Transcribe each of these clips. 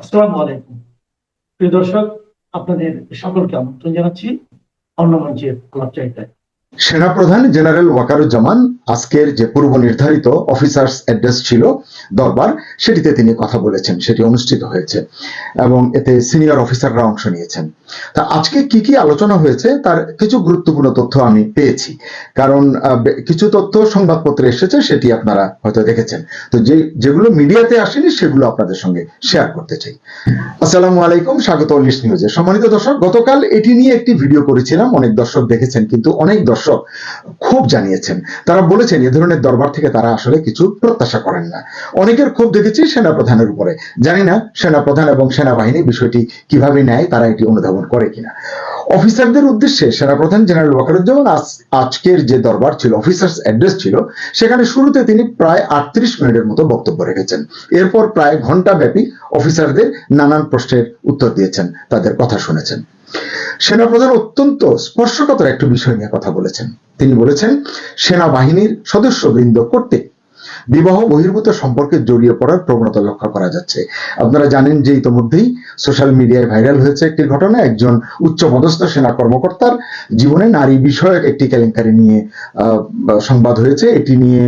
আসসালামু আলাইকুম। প্রিয় দর্শক, আপনাদের সকলকে আমন্ত্রণ জানাচ্ছি অন্য মঞ্চের আলাপচারিতায়। সেনাপ্রধান জেনারেল ওয়াকারুজ্জামান আজকের যে পূর্ব নির্ধারিত অফিসার্স অ্যাড্রেস ছিল দরবার, সেটিতে তিনি কথা বলেছেন, সেটি অনুষ্ঠিত হয়েছে এবং এতে সিনিয়র অফিসাররা অংশ নিয়েছেন। তা আজকে কি কি আলোচনা হয়েছে তার কিছু গুরুত্বপূর্ণ তথ্য আমি পেয়েছি, কারণ কিছু তথ্য সংবাদপত্রে এসেছে, সেটি আপনারা হয়তো দেখেছেন। তো যেগুলো মিডিয়াতে আসেনি সেগুলো আপনাদের সঙ্গে শেয়ার করতে চাই। আসসালামু আলাইকুম, স্বাগত অলিশ নিউজে। সম্মানিত দর্শক, গতকাল এটি নিয়ে একটি ভিডিও করেছিলাম, অনেক দর্শক দেখেছেন, কিন্তু অনেক দর্শক ক্ষোভ জানিয়েছেন। তারা বলেছেন এ ধরনের দরবার থেকে তারা আসলে কিছু প্রত্যাশা করেন না। অনেকের ক্ষোভ দেখেছি সেনাপ্রধানের উপরে। জানি না সেনাপ্রধান এবং সেনাবাহিনী বিষয়টি কিভাবে নেয়, তারা এটি অনুধাবন করে কিনা। অফিসারদের উদ্দেশ্যে সেনাপ্রধান জেনারেল ওয়াকারুজ্জামান আজকের যে দরবার ছিল, অফিসার্স অ্যাড্রেস ছিল, সেখানে শুরুতে তিনি প্রায় 38 মিনিটের মতো বক্তব্য রেখেছেন। এরপর প্রায় ঘন্টা ব্যাপী অফিসারদের নানান প্রশ্নের উত্তর দিয়েছেন, তাদের কথা শুনেছেন। সেনাপ্রধান অত্যন্ত স্পর্শকাতর একটি বিষয় নিয়ে কথা বলেছেন। তিনি বলেছেন সেনাবাহিনীর সদস্যবৃন্দ কর্তৃক বিবাহ বহির্ভূত সম্পর্কে জড়িয়ে পড়ার প্রবণতা লক্ষ্য করা যাচ্ছে। আপনারা জানেন যে ইতোমধ্যেই সোশ্যাল মিডিয়ায় ভাইরাল হয়েছে একটি ঘটনা, একজন উচ্চপদস্থ সেনা কর্মকর্তার জীবনে নারী বিষয়ক একটি কেলেঙ্কারি নিয়ে সংবাদ হয়েছে। এটি নিয়ে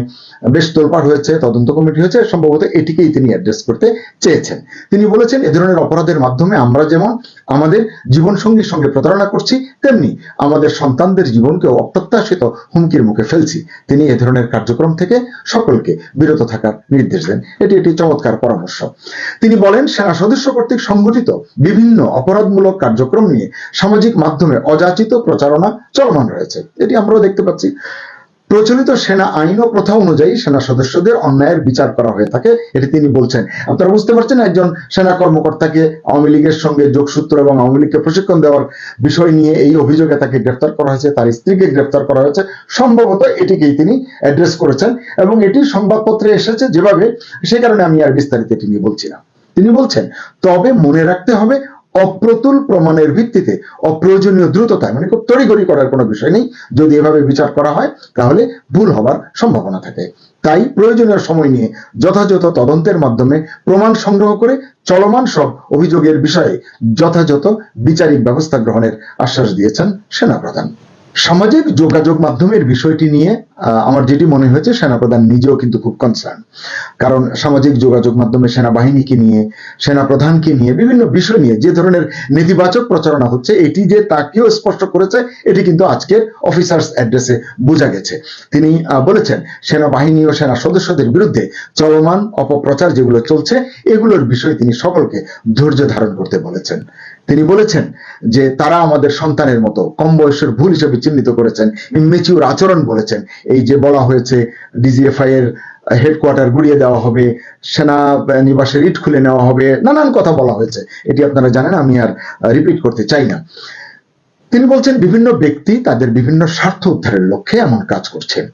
বেশ তোলপাড় হয়েছে, তদন্ত কমিটি হয়েছে, সম্ভবত এটিকেই তিনি অ্যাড্রেস করতে চেয়েছেন। তিনি বলেছেন এ ধরনের অপরাধের মাধ্যমে আমরা যেমন আমাদের জীবন সঙ্গীর সঙ্গে প্রতারণা করছি, তেমনি আমাদের সন্তানদের জীবনকেও অপ্রত্যাশিত হুমকির মুখে ফেলছি। তিনি এ ধরনের কার্যক্রম থেকে সকলকে বিরত থাকার নির্দেশ দেন। এটি একটি চমৎকার পরামর্শ। তিনি বলেন সেনা সদস্য কর্তৃক সংগঠিত বিভিন্ন অপরাধমূলক কার্যক্রম নিয়ে সামাজিক মাধ্যমে অযাচিত প্রচারণা চলমান রয়েছে। এটি আমরাও দেখতে পাচ্ছি। প্রচলিত সেনা আইন ও প্রথা অনুযায়ী সেনা সদস্যদের অন্যায়ের বিচার করা হয়ে থাকে, এটি তিনি বলছেন। আপনারা বুঝতে পারছেন, একজন সেনা কর্মকর্তাকে আওয়ামী লীগের সঙ্গে যোগসূত্র এবং আওয়ামী লীগকে প্রশিক্ষণ দেওয়ার বিষয় নিয়ে এই অভিযোগে তাকে গ্রেফতার করা হয়েছে, তার স্ত্রীকে গ্রেফতার করা হয়েছে। সম্ভবত এটিকেই তিনি অ্যাড্রেস করেছেন এবং এটি সংবাদপত্রে এসেছে যেভাবে, সে কারণে আমি আর বিস্তারিত এটি নিয়ে বলছি না। তিনি বলছেন তবে মনে রাখতে হবে অপ্রতুল প্রমাণের ভিত্তিতে অপ্রয়োজনীয় দ্রুততায়, মানে খুব তড়িঘড়ি করার কোনো বিষয় নেই। যদি এভাবে বিচার করা হয় তাহলে ভুল হবার সম্ভাবনা থাকে। তাই প্রয়োজনীয় সময় নিয়ে যথাযথ তদন্তের মাধ্যমে প্রমাণ সংগ্রহ করে চলমান সব অভিযোগের বিষয়ে যথাযথ বিচারিক ব্যবস্থা গ্রহণের আশ্বাস দিয়েছেন সেনাপ্রধান। সামাজিক যোগাযোগ মাধ্যমের বিষয়টি নিয়ে আমার যেটি মনে হয়েছে, সেনাপ্রধান নিজেও কিন্তু খুব কনসার্ন। কারণ সামাজিক যোগাযোগ মাধ্যমে সেনাবাহিনীকে নিয়ে, সেনাপ্রধানকে নিয়ে, বিভিন্ন বিষয় নিয়ে যে ধরনের নেতিবাচক প্রচারণা হচ্ছে, এটি যে তাকেও স্পষ্ট করেছে, এটি কিন্তু আজকের অফিসার্স অ্যাড্রেসে বোঝা গেছে। তিনি বলেছেন সেনাবাহিনী ও সেনা সদস্যদের বিরুদ্ধে চলমান অপপ্রচার যেগুলো চলছে, এগুলোর বিষয়ে তিনি সকলকে ধৈর্য ধারণ করতে বলেছেন। তিনি বলেছেন যে তারা আমাদের সন্তানের মতো, কম বয়সের ভুল হিসেবে চিহ্নিত করেছেন, ইমেচিউর আচরণ বলেছেন। এই যে বলা হয়েছে ডিজিএফআই এর হেডকোয়ার্টার গুড়িয়ে দেওয়া হবে, সেনা নিবাসের ইট খুলে নেওয়া হবে, নানান কথা বলা হয়েছে, এটি আপনারা জানেন, আমি আর রিপিট করতে চাই না। তিনি বলছেন বিভিন্ন ব্যক্তি তাদের বিভিন্ন স্বার্থ উদ্ধারের লক্ষ্যে এমন কাজ করছেন।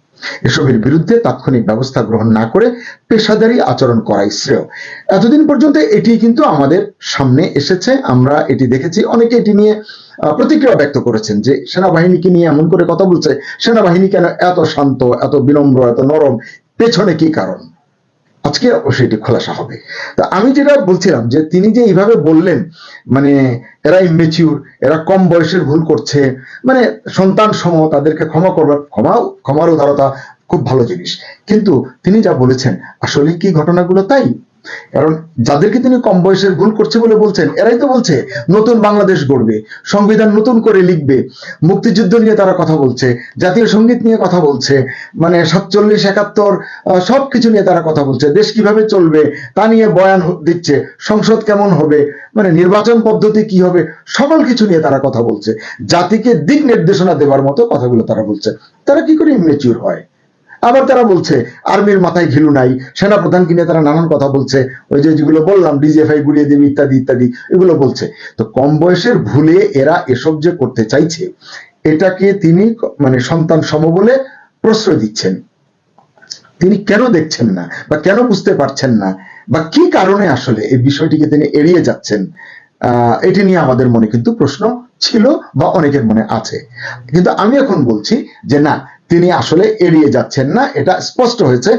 এসবের বিরুদ্ধে তাৎক্ষণিক ব্যবস্থা গ্রহণ না করে পেশাদারি আচরণ করাই শ্রেয়। এতদিন পর্যন্ত এটি কিন্তু আমাদের সামনে এসেছে, আমরা এটি দেখেছি। অনেকে এটি নিয়ে প্রতিক্রিয়া ব্যক্ত করেছেন যে সেনাবাহিনীকে নিয়ে এমন করে কথা বলছে, সেনাবাহিনী কেন এত শান্ত, এত বিনম্র, এত নরম, পেছনে কি কারণ? আজকে অবশ্যই এটি খোলাসা হবে। তা আমি যেটা বলছিলাম যে তিনি যে এইভাবে বললেন, মানে এরা ইমেচিউর, এরা কম বয়সের ভুল করছে, মানে সন্তান সম, তাদেরকে ক্ষমা করবার, ক্ষমার উদারতা খুব ভালো জিনিস, কিন্তু তিনি যা বলেছেন আসলে কি ঘটনাগুলো তাই? কারণ যাদেরকে তিনি কম বয়সের ভুল করছে বলে বলছেন, এরাই তো বলছে নতুন বাংলাদেশ গড়বে, সংবিধান নতুন করে লিখবে, মুক্তিযুদ্ধ নিয়ে তারা কথা বলছে, জাতীয় সঙ্গীত নিয়ে কথা বলছে, মানে 47 71 সবকিছু নিয়ে তারা কথা বলছে, দেশ কিভাবে চলবে তা নিয়ে বয়ান দিচ্ছে, সংসদ কেমন হবে, মানে নির্বাচন পদ্ধতি কি হবে, সকল কিছু নিয়ে তারা কথা বলছে, জাতিকে দিক নির্দেশনা দেওয়ার মতো কথাগুলো তারা বলছে। তারা কি করে ইমেচিউর হয়? আবার তারা বলছে আর্মির মাথায় ঘিলু নাই, সেনাপ্রধানকে নিয়ে তারা নানান কথা বলছে, ওই যে যেগুলো বললাম ডিজিএফআই গুড়িয়ে দেবে ইত্যাদি ইত্যাদি, এগুলো বলছে। তো কম বয়সের ভুলে এরা এসব যে করতে চাইছে, এটাকে তিনি মানে সন্তান সম বলে প্রশ্রয় দিচ্ছেন। তিনি কেন দেখছেন না, বা কেন বুঝতে পারছেন না, বা কি কারণে আসলে এই বিষয়টিকে তিনি এড়িয়ে যাচ্ছেন, এটি নিয়ে আমাদের মনে কিন্তু প্রশ্ন ছিল, বা অনেকের মনে আছে। কিন্তু আমি এখন বলছি যে না, তিনি আসলে এড়িয়ে যাচ্ছেন না, এটা স্পষ্ট হয়েছে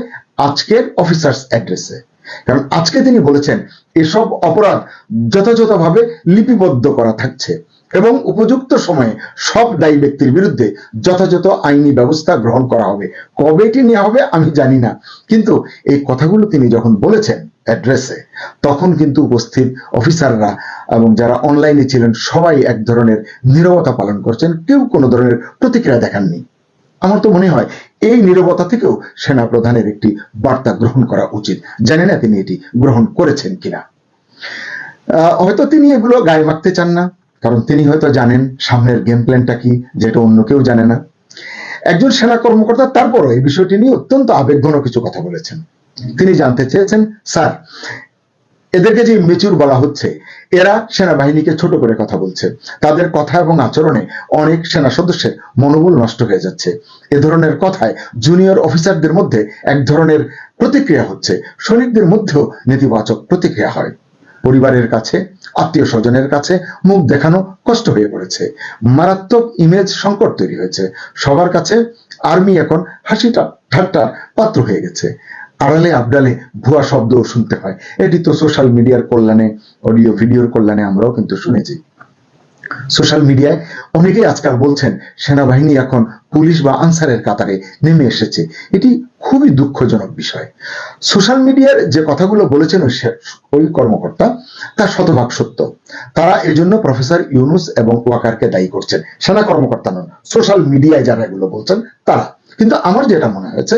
আজকের অফিসার্স অ্যাড্রেসে। কারণ আজকে তিনি বলেছেন এসব অপরাধ যথাযথভাবে লিপিবদ্ধ করা থাকছে এবং উপযুক্ত সময়ে সব দায়ী ব্যক্তির বিরুদ্ধে যথাযথ আইনি ব্যবস্থা গ্রহণ করা হবে। কবে এটি নেওয়া হবে আমি জানি না, কিন্তু এই কথাগুলো তিনি যখন বলেছেন অ্যাড্রেসে, তখন কিন্তু উপস্থিত অফিসাররা এবং যারা অনলাইনে ছিলেন সবাই এক ধরনের নীরবতা পালন করছেন, কেউ কোনো ধরনের প্রতিক্রিয়া দেখাননি। আমার তো মনে হয় এই নীরবতা থেকেও সেনা প্রধানের একটি বার্তা গ্রহণ করা উচিত। জানি না তিনি এটি গ্রহণ করেছেন কিনা। হয়তো তিনি এগুলো গায়ে মাখতে চান না, কারণ তিনি হয়তো জানেন সামনের গেম প্ল্যানটা কি, যেটা অন্য কেউ জানে না। একজন সেনা কর্মকর্তা তারপরও এই বিষয়টি নিয়ে অত্যন্ত আবেগঘন কিছু কথা বলেছেন। তিনি জানতে চেয়েছেন, স্যার এদেরকে যে মেচুর বলা হচ্ছে, এরা সেনাবাহিনীকে ছোট করে কথা বলছে, তাদের কথা এবং আচরণে অনেক সেনা সদস্যের মনোবল নষ্ট হয়ে যাচ্ছে। এ ধরনের কথায় জুনিয়র অফিসারদের মধ্যে এক ধরনের প্রতিক্রিয়া হচ্ছে, সৈনিকদের মধ্যেও নেতিবাচক প্রতিক্রিয়া হয়। পরিবারের কাছে, আত্মীয় স্বজনের কাছে মুখ দেখানো কষ্ট হয়ে পড়েছে, মারাত্মক ইমেজ সংকট তৈরি হয়েছে। সবার কাছে আর্মি এখন হাসি ঠাট্টার পাত্র হয়ে গেছে। আড়ালে আবডালে ভুয়া শব্দও শুনতে হয়। এটি তো সোশ্যাল মিডিয়ার কল্যাণে, অডিও ভিডিওর কল্যাণে আমরাও কিন্তু শুনেছি। সোশ্যাল মিডিয়ায় অনেকেই আজকাল বলছেন সেনাবাহিনী এখন পুলিশ বা আনসারের কাতারে নেমে এসেছে। এটি খুবই দুঃখজনক বিষয়। সোশ্যাল মিডিয়ার যে কথাগুলো বলেছেন ওই কর্মকর্তা, তা শতভাগ সত্য। তারা এজন্য প্রফেসর ইউনুস এবং ওয়াকারকে দায়ী করছেন, সেনা কর্মকর্তা নন। সোশ্যাল মিডিয়ায় যারা এগুলো বলছেন তারা। কিন্তু আমার যেটা মনে হয়েছে,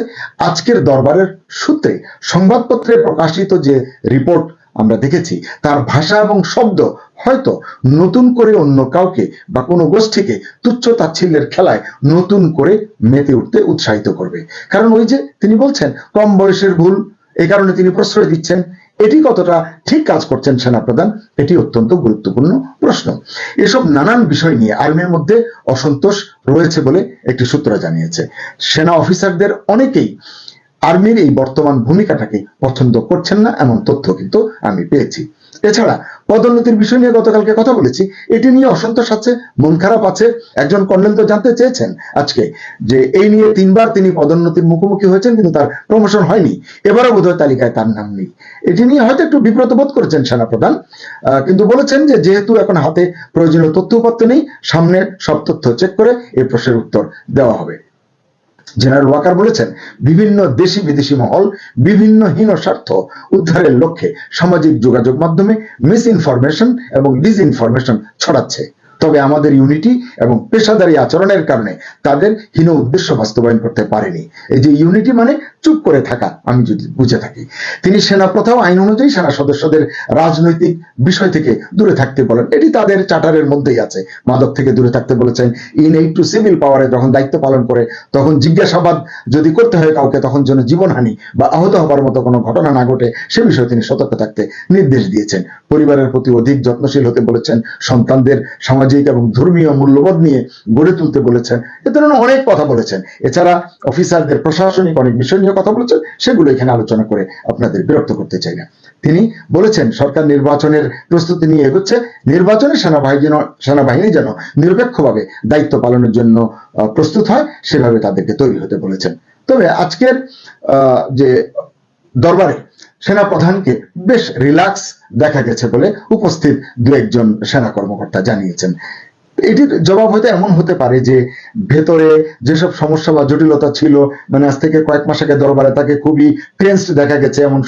আজকের দরবারের সূত্রে সংবাদপত্রে প্রকাশিত যে রিপোর্ট আমরা দেখেছি, তার ভাষা এবং শব্দ হয়তো নতুন করে অন্য কাউকে বা কোনো গোষ্ঠীকে তুচ্ছ তাচ্ছিল্যের খেলায় নতুন করে মেতে উঠতে উৎসাহিত করবে। কারণ ওই যে তিনি বলছেন কম বয়সের ভুল, এই কারণে তিনি প্রশ্রয় দিচ্ছেন। এটি কতটা ঠিক কাজ করছেন সেনাপ্রধান, এটি অত্যন্ত গুরুত্বপূর্ণ প্রশ্ন। এসব নানান বিষয় নিয়ে আর্মির মধ্যে অসন্তোষ রয়েছে বলে একটি সূত্র জানিয়েছে। সেনা অফিসারদের অনেকেই আর্মির এই বর্তমান ভূমিকাটাকে পছন্দ করছেন না, এমন তথ্য কিন্তু আমি পেয়েছি। এছাড়া পদোন্নতির বিষয় নিয়ে গতকালকে কথা বলেছি, এটি নিয়ে অসন্তোষ আছে, মন খারাপ আছে। একজন কর্নেল তো জানতে চেয়েছেন আজকে যে এই নিয়ে 3বার তিনি পদোন্নতির মুখোমুখি হয়েছেন, কিন্তু তার প্রমোশন হয়নি। এবারও বোধহয় তালিকায় তার নাম নেই। এটি নিয়ে হয়তো একটু বিব্রত বোধ করেছেন সেনাপ্রধান, কিন্তু বলেছেন যে যেহেতু এখন হাতে প্রয়োজনীয় তথ্যপত্র নেই, সামনে সব তথ্য চেক করে এই প্রশ্নের উত্তর দেওয়া হবে। জেনারেল ওয়াকার বলেছেন বিভিন্ন দেশি বিদেশি মহল বিভিন্ন হীন স্বার্থ উদ্ধারের লক্ষ্যে সামাজিক যোগাযোগ মাধ্যমে মিস ইনফরমেশন এবং ডিসইনফরমেশন ছড়াচ্ছে। তবে আমাদের ইউনিটি এবং পেশাদারী আচরণের কারণে তাদের হীন উদ্দেশ্য বাস্তবায়ন করতে পারেনি। এই যে ইউনিটি মানে চুপ করে থাকা, আমি যদি বুঝে থাকি। তিনি সেনা প্রথা ও আইন অনুযায়ী সেনা সদস্যদের রাজনৈতিক বিষয় থেকে দূরে থাকতে বলেন, এটি তাদের চার্টারের মধ্যেই আছে। মাদক থেকে দূরে থাকতে বলেছেন। ইন এইড টু সিভিল পাওয়ারে যখন দায়িত্ব পালন করে তখন জিজ্ঞাসাবাদ যদি করতে হয় কাউকে, তখন যেন জীবনহানি বা আহত হবার মতো কোনো ঘটনা না ঘটে সে বিষয়ে তিনি সতর্ক থাকতে নির্দেশ দিয়েছেন। পরিবারের প্রতি অধিক যত্নশীল হতে বলেছেন, সন্তানদের সামাজিক এবং ধর্মীয় মূল্যবোধ নিয়ে গড়ে তুলতে বলেছেন। এ ধরনের অনেক কথা বলেছেন। এছাড়া অফিসারদের প্রশাসনিক অনেক বিষয় নিয়ে কথা বলেছেন, সেগুলো এখানে আলোচনা করে আপনাদের বিরক্ত করতে চাই না। তিনি বলেছেন সরকার নির্বাচনের প্রস্তুতি নিয়ে এগোচ্ছে, নির্বাচনে সেনাবাহিনী যেন নিরপেক্ষভাবে দায়িত্ব পালনের জন্য প্রস্তুত হয়, সেভাবে তাদেরকে তৈরি হতে বলেছেন। তবে আজকের যে দরবারে সেনা প্রধানকে বেশ রিল্যাক্স দেখা গেছে বলে উপস্থিত দু একজন সেনা কর্মকর্তা জানিয়েছেন। এটির জবাব হয়তো এমন হতে পারে যে ভেতরে যেসব সমস্যা বা জটিলতা ছিল, মানে আজ থেকে কয়েক মাস আগে দরবারে তাকে খুবই টেন্সড দেখা গেছে, এমন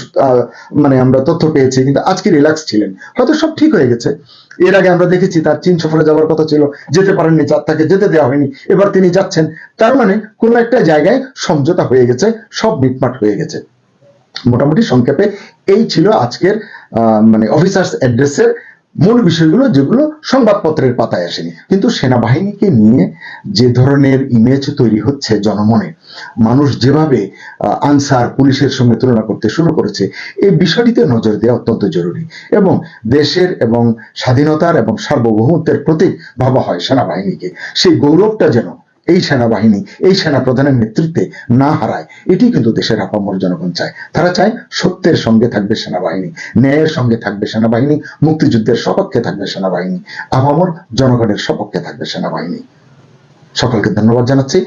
মানে আমরা তথ্য পেয়েছি, কিন্তু আজকে রিল্যাক্স ছিলেন, হয়তো সব ঠিক হয়ে গেছে। এর আগে আমরা দেখেছি তার চীন সফরে যাওয়ার কথা ছিল, যেতে পারেননি, তাকে যেতে দেওয়া হয়নি, এবার তিনি যাচ্ছেন। তার মানে কোনো একটা জায়গায় সমঝোতা হয়ে গেছে, সব মিটমাট হয়ে গেছে। মোটামুটি সংক্ষেপে এই ছিল আজকের মানে অফিসার্স অ্যাড্রেসের মূল বিষয়গুলো, যেগুলো সংবাদপত্রের পাতায় আসেনি। কিন্তু সেনাবাহিনীকে নিয়ে যে ধরনের ইমেজ তৈরি হচ্ছে জনমনে, মানুষ যেভাবে আনসার পুলিশের সঙ্গে তুলনা করতে শুরু করেছে, এই বিষয়টিতে নজর দেওয়া অত্যন্ত জরুরি। এবং দেশের এবং স্বাধীনতার এবং সার্বভৌমত্বের প্রতীক ভাবা হয় সেনাবাহিনীকে, সেই গৌরবটা যেন এই সেনাবাহিনী এই সেনা প্রধানের নেতৃত্বে না হারায়, এটি কিন্তু দেশের আপামর জনগণ চায়। তারা চায় সত্যের সঙ্গে থাকবে সেনাবাহিনী, ন্যায়ের সঙ্গে থাকবে সেনাবাহিনী, মুক্তিযুদ্ধের সপক্ষে থাকবে সেনাবাহিনী, আপামর জনগণের সপক্ষে থাকবে সেনাবাহিনী। সকলকে ধন্যবাদ জানাচ্ছি।